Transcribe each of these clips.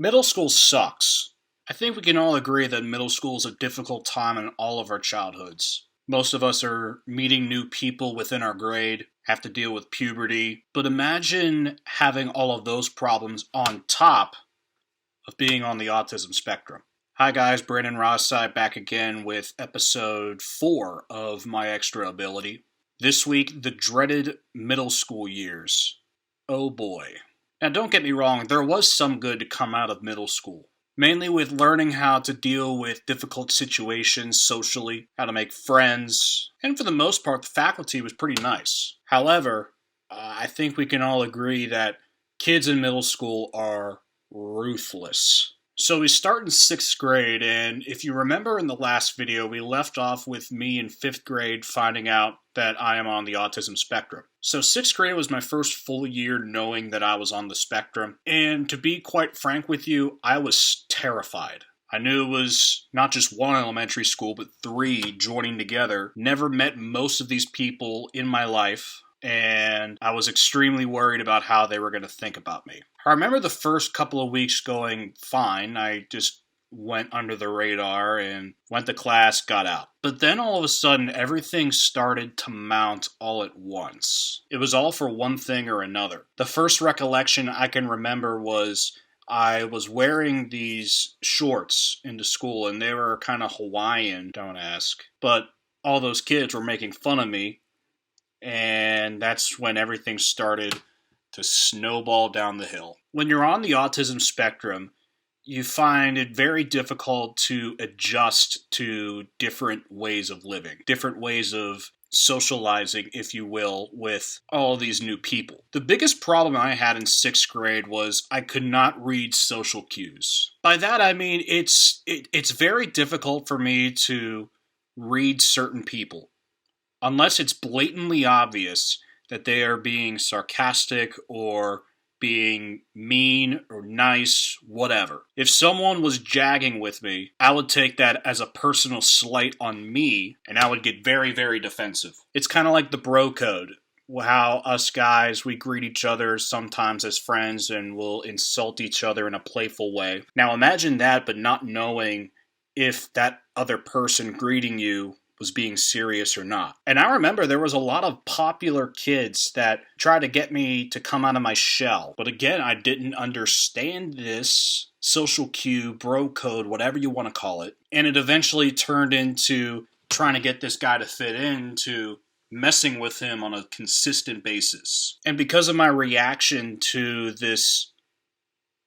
Middle school sucks. I think we can all agree that middle school is a difficult time in all of our childhoods. Most of us are meeting new people within our grade, have to deal with puberty, but imagine having all of those problems on top of being on the autism spectrum. Hi guys, Brandon Rosside back again with episode 4 of My Extra Ability. This week, the dreaded middle school years. Oh boy. Now don't get me wrong, there was some good to come out of middle school. Mainly with learning how to deal with difficult situations socially, how to make friends, and for the most part, the faculty was pretty nice. However, I think we can all agree that kids in middle school are ruthless. So we start in 6th grade, and if you remember in the last video, we left off with me in 5th grade finding out that I am on the autism spectrum. So 6th grade was my first full year knowing that I was on the spectrum, and to be quite frank with you, I was terrified. I knew it was not just one elementary school, but 3 joining together. Never met most of these people in my life, and I was extremely worried about how they were going to think about me. I remember the first couple of weeks going fine. I just went under the radar and went to class, got out. But then all of a sudden, everything started to mount all at once. It was all for one thing or another. The first recollection I can remember was I was wearing these shorts into school, and they were kind of Hawaiian, don't ask. But all those kids were making fun of me, and that's when everything started to snowball down the hill. When you're on the autism spectrum, you find it very difficult to adjust to different ways of living, different ways of socializing, if you will, with all these new people. The biggest problem I had in 6th grade was I could not read social cues. By that I mean it's very difficult for me to read certain people unless it's blatantly obvious that they are being sarcastic or being mean or nice, whatever. If someone was jagging with me, I would take that as a personal slight on me, and I would get very, very defensive. It's kind of like the bro code, how us guys, we greet each other sometimes as friends and we'll insult each other in a playful way. Now imagine that, but not knowing if that other person greeting you was being serious or not. And I remember there was a lot of popular kids that tried to get me to come out of my shell. But again, I didn't understand this social cue, bro code, whatever you want to call it. And it eventually turned into trying to get this guy to fit into messing with him on a consistent basis. And because of my reaction to this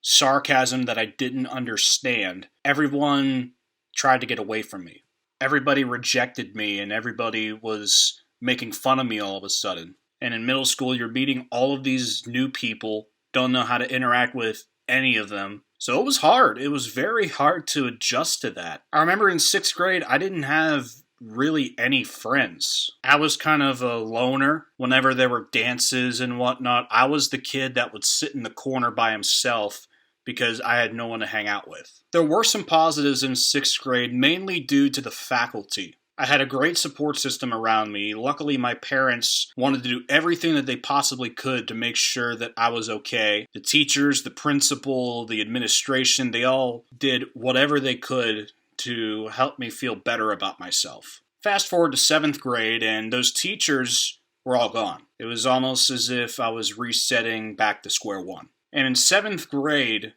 sarcasm that I didn't understand, everyone tried to get away from me. Everybody rejected me, and everybody was making fun of me all of a sudden. And in middle school, you're meeting all of these new people, don't know how to interact with any of them. So it was hard. It was very hard to adjust to that. I remember in 6th grade, I didn't have really any friends. I was kind of a loner. Whenever there were dances and whatnot, I was the kid that would sit in the corner by himself because I had no one to hang out with. There were some positives in 6th grade, mainly due to the faculty. I had a great support system around me. Luckily, my parents wanted to do everything that they possibly could to make sure that I was okay. The teachers, the principal, the administration, they all did whatever they could to help me feel better about myself. Fast forward to 7th grade, and those teachers were all gone. It was almost as if I was resetting back to square one. And in 7th grade,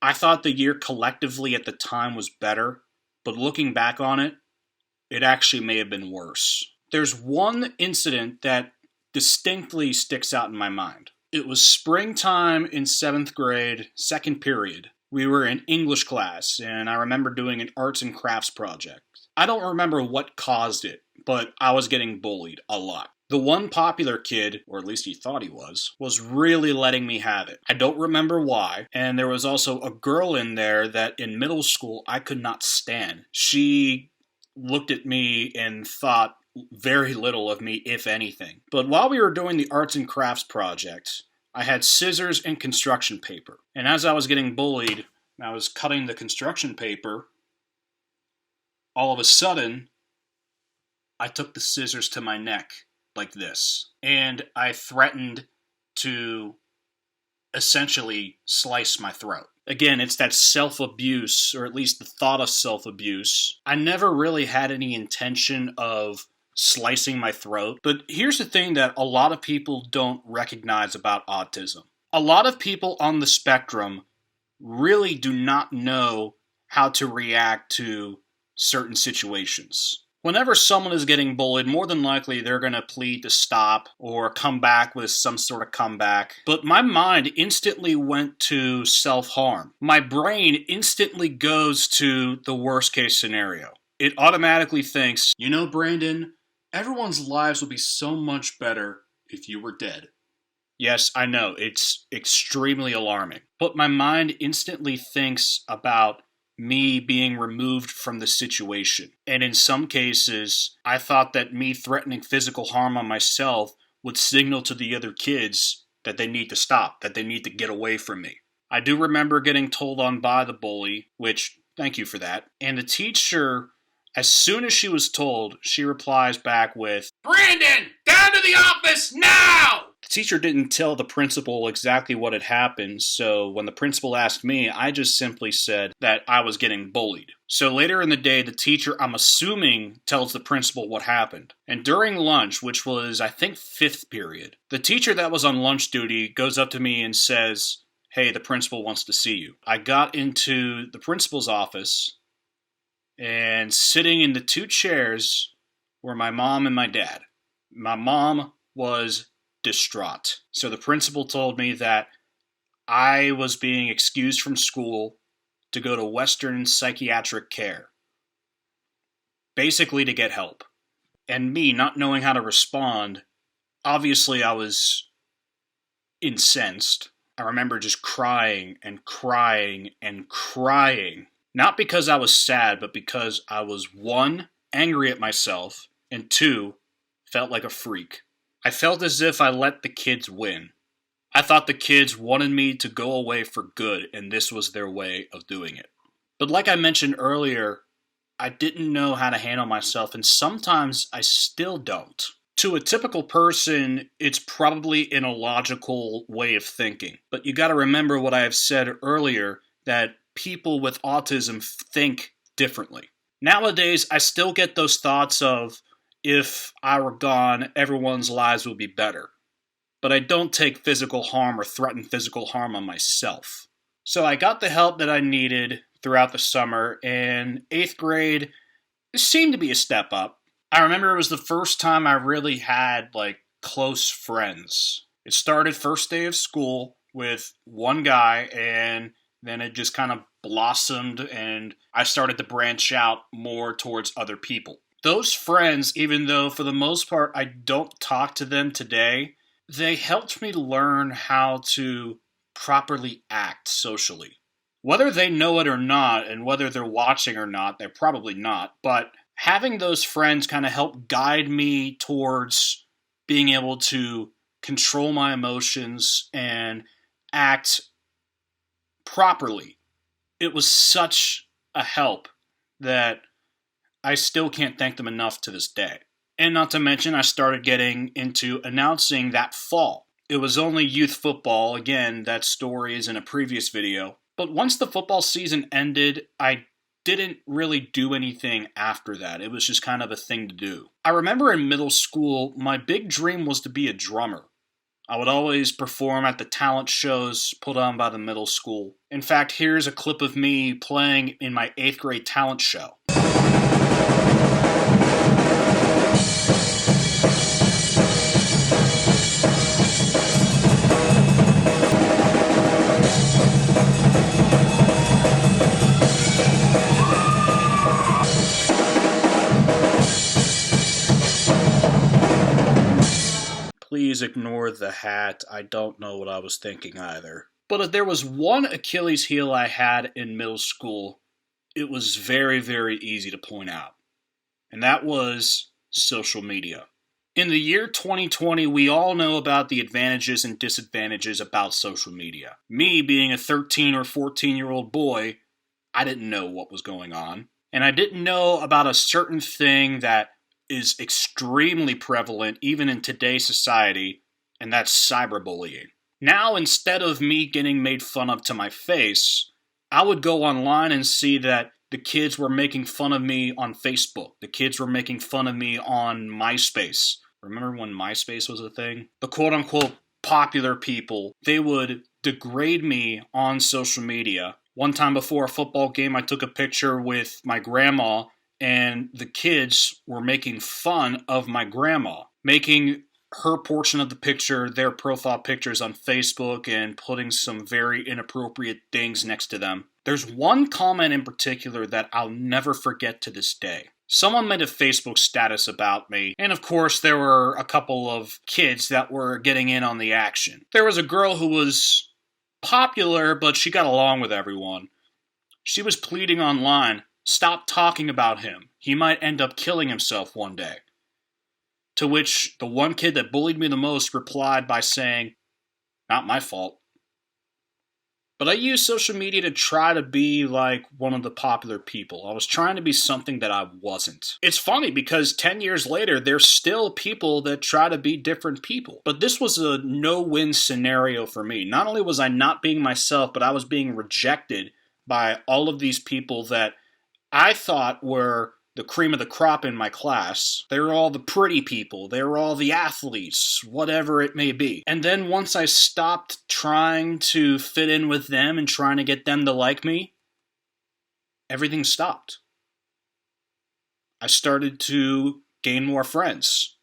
I thought the year collectively at the time was better, but looking back on it, it actually may have been worse. There's one incident that distinctly sticks out in my mind. It was springtime in 7th grade, second period. We were in English class, and I remember doing an arts and crafts project. I don't remember what caused it, but I was getting bullied a lot. The one popular kid, or at least he thought he was really letting me have it. I don't remember why, and there was also a girl in there that in middle school I could not stand. She looked at me and thought very little of me, if anything. But while we were doing the arts and crafts project, I had scissors and construction paper. And as I was getting bullied, and I was cutting the construction paper, all of a sudden, I took the scissors to my neck like this. And I threatened to essentially slice my throat. Again, it's that self-abuse, or at least the thought of self-abuse. I never really had any intention of slicing my throat, but here's the thing that a lot of people don't recognize about autism. A lot of people on the spectrum really do not know how to react to certain situations. Whenever someone is getting bullied, more than likely they're going to plead to stop or come back with some sort of comeback. But my mind instantly went to self-harm. My brain instantly goes to the worst case scenario. It automatically thinks, you know, Brandon, everyone's lives would be so much better if you were dead. Yes, I know, it's extremely alarming. But my mind instantly thinks about me being removed from the situation. And in some cases, I thought that me threatening physical harm on myself would signal to the other kids that they need to stop, that they need to get away from me. I do remember getting told on by the bully, which, thank you for that. And the teacher, as soon as she was told, she replies back with, "Brandon, down to the office now!" The teacher didn't tell the principal exactly what had happened, so when the principal asked me, I just simply said that I was getting bullied. So later in the day, the teacher, I'm assuming, tells the principal what happened. And during lunch, which was, I think, 5th period, the teacher that was on lunch duty goes up to me and says, "Hey, the principal wants to see you." I got into the principal's office, and sitting in the 2 chairs were my mom and my dad. My mom was distraught. So the principal told me that I was being excused from school to go to Western psychiatric care, basically to get help. And me not knowing how to respond, obviously I was incensed. I remember just crying and crying and crying. Not because I was sad, but because I was 1, angry at myself, and 2, felt like a freak. I felt as if I let the kids win. I thought the kids wanted me to go away for good, and this was their way of doing it. But like I mentioned earlier, I didn't know how to handle myself, and sometimes I still don't. To a typical person, it's probably an illogical way of thinking. But you gotta remember what I have said earlier, that people with autism think differently. Nowadays, I still get those thoughts of, if I were gone, everyone's lives would be better. But I don't take physical harm or threaten physical harm on myself. So I got the help that I needed throughout the summer, and 8th grade seemed to be a step up. I remember it was the first time I really had, close friends. It started first day of school with one guy, and then it just kind of blossomed, and I started to branch out more towards other people. Those friends, even though for the most part I don't talk to them today, they helped me learn how to properly act socially. Whether they know it or not, and whether they're watching or not, they're probably not, but having those friends kind of help guide me towards being able to control my emotions and act properly. It was such a help that I still can't thank them enough to this day. And not to mention, I started getting into announcing that fall. It was only youth football. Again, that story is in a previous video. But once the football season ended, I didn't really do anything after that. It was just kind of a thing to do. I remember in middle school, my big dream was to be a drummer. I would always perform at the talent shows put on by the middle school. In fact, here's a clip of me playing in my 8th grade talent show. Please ignore the hat. I don't know what I was thinking either. But if there was one Achilles heel I had in middle school, it was very, very easy to point out. And that was social media. In the year 2020, we all know about the advantages and disadvantages about social media. Me, being a 13 or 14-year-old boy, I didn't know what was going on. And I didn't know about a certain thing that is extremely prevalent even in today's society, and that's cyberbullying. Now, instead of me getting made fun of to my face, I would go online and see that the kids were making fun of me on Facebook. The kids were making fun of me on MySpace. Remember when MySpace was a thing? The quote unquote popular people, they would degrade me on social media. One time before a football game, I took a picture with my grandma, and the kids were making fun of my grandma, making her portion of the picture their profile pictures on Facebook and putting some very inappropriate things next to them. There's one comment in particular that I'll never forget to this day. Someone made a Facebook status about me, and of course there were a couple of kids that were getting in on the action. There was a girl who was popular, but she got along with everyone. She was pleading online, "Stop talking about him. He might end up killing himself one day." To which the one kid that bullied me the most replied by saying, "Not my fault." But I used social media to try to be like one of the popular people. I was trying to be something that I wasn't. It's funny because 10 years later, there's still people that try to be different people. But this was a no-win scenario for me. Not only was I not being myself, but I was being rejected by all of these people that I thought were the cream of the crop in my class. They were all the pretty people. They were all the athletes, whatever it may be. And then once I stopped trying to fit in with them and trying to get them to like me, everything stopped. I started to gain more friends.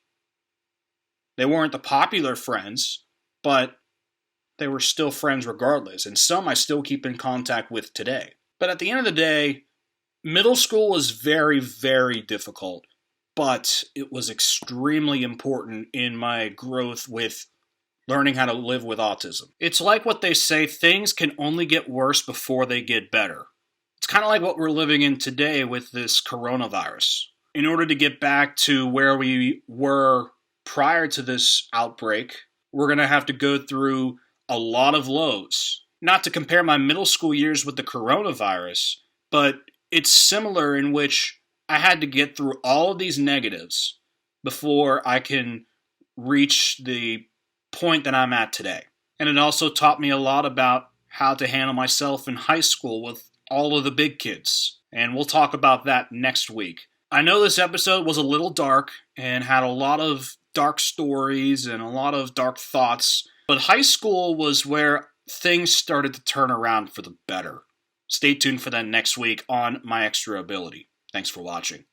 They weren't the popular friends, but they were still friends regardless. And some I still keep in contact with today. But at the end of the day, middle school was very, very difficult, but it was extremely important in my growth with learning how to live with autism. It's like what they say, things can only get worse before they get better. It's kind of like what we're living in today with this coronavirus. In order to get back to where we were prior to this outbreak, we're going to have to go through a lot of lows. Not to compare my middle school years with the coronavirus, but it's similar in which I had to get through all of these negatives before I can reach the point that I'm at today. And it also taught me a lot about how to handle myself in high school with all of the big kids. And we'll talk about that next week. I know this episode was a little dark and had a lot of dark stories and a lot of dark thoughts, but high school was where things started to turn around for the better. Stay tuned for that next week on My Extra Ability. Thanks for watching.